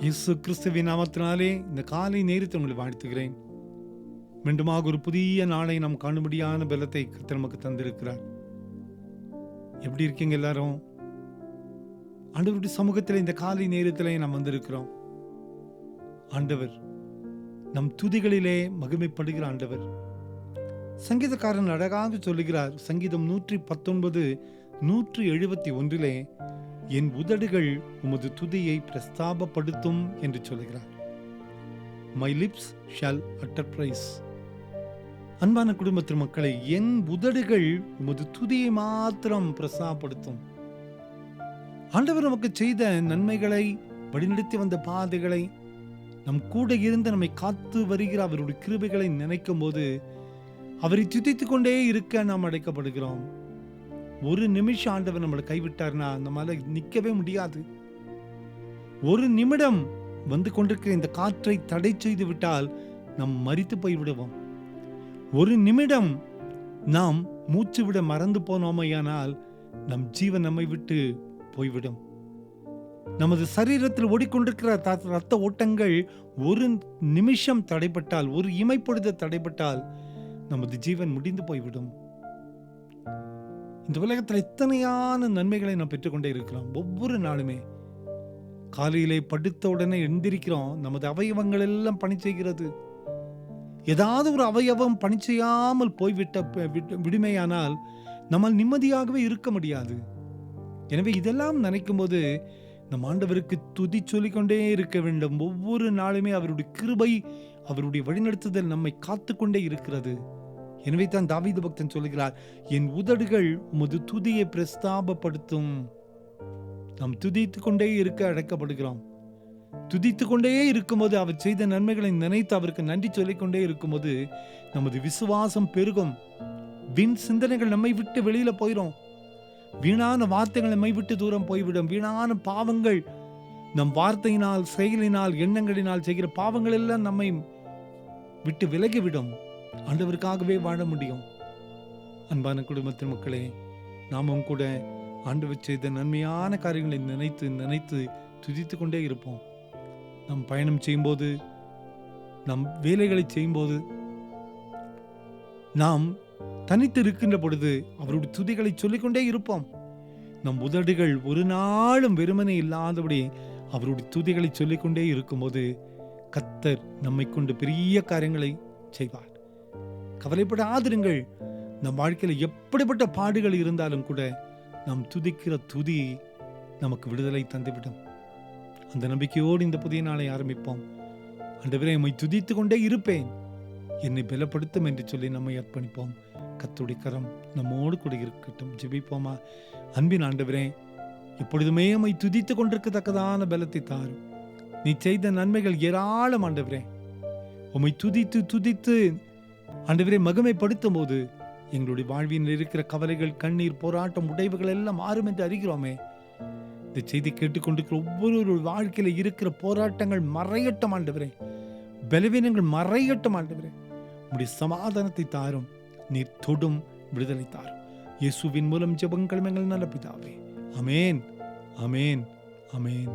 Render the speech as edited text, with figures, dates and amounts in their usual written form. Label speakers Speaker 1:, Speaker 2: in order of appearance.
Speaker 1: இயேசு கிறிஸ்துவின் நாமத்தினாலே இந்த காலை நேரத்தை உங்களை வாழ்த்துகிறேன். மீண்டுமாக ஒரு புதிய நாளை நாம் காணும்படியான பலத்தை கர்த்தர் நமக்கு தந்திருக்கிறார். எப்படி இருக்கீங்க எல்லாரும்? ஆண்டவருடைய சமூகத்தில் இந்த காலை நேரத்திலே நாம் வந்திருக்கிறோம். ஆண்டவர் நம் துதிகளிலே மகிமைப்படுகிற ஆண்டவர். சங்கீதக்காரன் அழகாக சொல்லுகிறார். சங்கீதம் 119:171 என் உதடுகள் உமது துதியை பிரஸ்தாபப்படுத்தும் என்று சொல்லுகிறார். My lips shall utter praise. அன்பான குடும்பத்தின் மக்களை, என் உதடுகள் உமது துதியை மாத்திரம் பிரஸ்தாபப்படுத்தும். ஆண்டவர் நமக்கு செய்த நன்மைகளை, வழிநடத்தி வந்த பாதைகளை, நம் கூட இருந்து நம்மை காத்து வருகிற அவருடைய கிருபைகளை நினைக்கும் போது அவரை துதித்துக் கொண்டே இருக்க நாம் அழைக்கப்படுகிறோம். ஒரு நிமிஷம் ஆண்டவர் நம்மளை கைவிட்டார்னா நம்மளால நிற்கவே முடியாது. ஒரு நிமிடம் வந்து கொண்டிருக்கிற இந்த காற்றை தடை செய்து விட்டால் நாம் மரித்து போய் விடுவோம். ஒரு நிமிடம் நாம் மூச்சு விட மறந்து போனோமையானால் நம் ஜீவன் நம்மை விட்டு போய்விடும். நமது சரீரத்தில் ஓடிக்கொண்டிருக்கிற ரத்த ஓட்டங்கள் ஒரு நிமிஷம் தடைப்பட்டால், ஒரு இமைப்பொழுது தடைப்பட்டால் நமது ஜீவன் முடிந்து போய்விடும். இந்த உலகத்தில் எத்தனையான நன்மைகளை நாம் பெற்றுக்கொண்டே இருக்கிறோம். ஒவ்வொரு நாளுமே காலையிலே படுத்த உடனே எழுந்திருக்கிறோம். நமது அவயவங்கள் எல்லாம் பணி செய்கிறது. ஏதாவது ஒரு அவயவம் பணி செய்யாமல் போய்விட்ட விடுமையானால் நம்மால் நிம்மதியாகவே இருக்க முடியாது. எனவே இதெல்லாம் நினைக்கும் போது நம் ஆண்டவருக்கு துதி சொல்லிக்கொண்டே இருக்க வேண்டும். ஒவ்வொரு நாளுமே அவருடைய கிருபை, அவருடைய வழிநடத்துதல் நம்மை காத்து கொண்டே இருக்கிறது. எனவே தான் தாவீது பக்தன் சொல்லுகிறார், என் உதடுகள் உமது துதியை பிரஸ்தாபப்படுத்தும். நாம் துதித்து கொண்டே இருக்க அழைக்கப்படுகிறோம். துதித்து கொண்டே இருக்கும்போது, அவர் செய்த நன்மைகளை நினைத்து அவருக்கு நன்றி சொல்லிக்கொண்டே இருக்கும்போது நமது விசுவாசம் பெருகும். வீண் சிந்தனைகள் நம்மை விட்டு வெளியில போயிடும். வீணான வார்த்தைகள் நம்மை விட்டு தூரம் போய்விடும். வீணான பாவங்கள், நம் வார்த்தையினால், செயலினால், எண்ணங்களினால் செய்கிற பாவங்கள் எல்லாம் நம்மை விட்டு விலகிவிடும். ஆண்டவருக்காகவே வாழ முடியும். அன்பான குடும்பத்தின் மக்களே, நாமும் கூட ஆண்டவர் செய்த நன்மையான காரியங்களை நினைத்து நினைத்து துதித்து கொண்டே இருப்போம். நம் பயணம் செய்யும்போது, நம் வேலைகளை செய்யும்போது, நாம் தனித்து இருக்கின்ற பொழுது அவருடைய துதிகளை சொல்லிக்கொண்டே இருப்போம். நம் உதடுகள் ஒரு நாளும் வெறுமனே இல்லாதபடி அவருடைய துதிகளை சொல்லிக்கொண்டே இருக்கும்போது கர்த்தர் நம்மை கொண்டு பெரிய காரியங்களை செய்வார். கவலைப்படாதிருங்கள். நம் வாழ்க்கையில் எப்படிப்பட்ட பாடுகள் இருந்தாலும் கூட நாம் துதிக்கிற துதி நமக்கு விடுதலை தந்துவிடும். அந்த நம்பிக்கையோடு இந்த புதிய நாளை ஆரம்பிப்போம். ஆண்டவரே, உம்மை துதித்து கொண்டே இருப்பேன், என்னை பலப்படுத்தும் என்று சொல்லி நம்மை அர்ப்பணிப்போம். கர்த்தருடைய கரம் நம்மோடு கூட இருக்கட்டும். ஜெபிப்போமா? அன்பின் ஆண்டவரே, எப்பொழுதுமே உம்மை துதித்து கொண்டிருக்கத்தக்கதான பலத்தை தாரும். நீ செய்த நன்மைகள் ஏராளம் ஆண்டவரே. உம்மை துதித்து துதித்து ஆண்டவரே மகிமைப்படுத்தும் போது எங்களுடைய வாழ்வில் இருக்கிற கவலைகள், கண்ணீர், போராட்டம், உடைவுகள் எல்லாம் மாறும் என்று அறிகிறோமே. இந்த செய்தி கேட்டுக்கொண்டிருக்கிற ஒவ்வொரு வாழ்க்கையில இருக்கிற போராட்டங்கள் மறையட்டும் ஆண்டவரே. பலவீனங்கள் மறையட்டும் ஆண்டவரே. உம்முடைய சமாதானத்தை தாரும். நீர் தொடும் விடுதலை தாரும். இயேசுவின் மூலம் ஜெபங்கள் எங்கள் நல்ல பிதாவே. ஆமென், ஆமென், ஆமென்.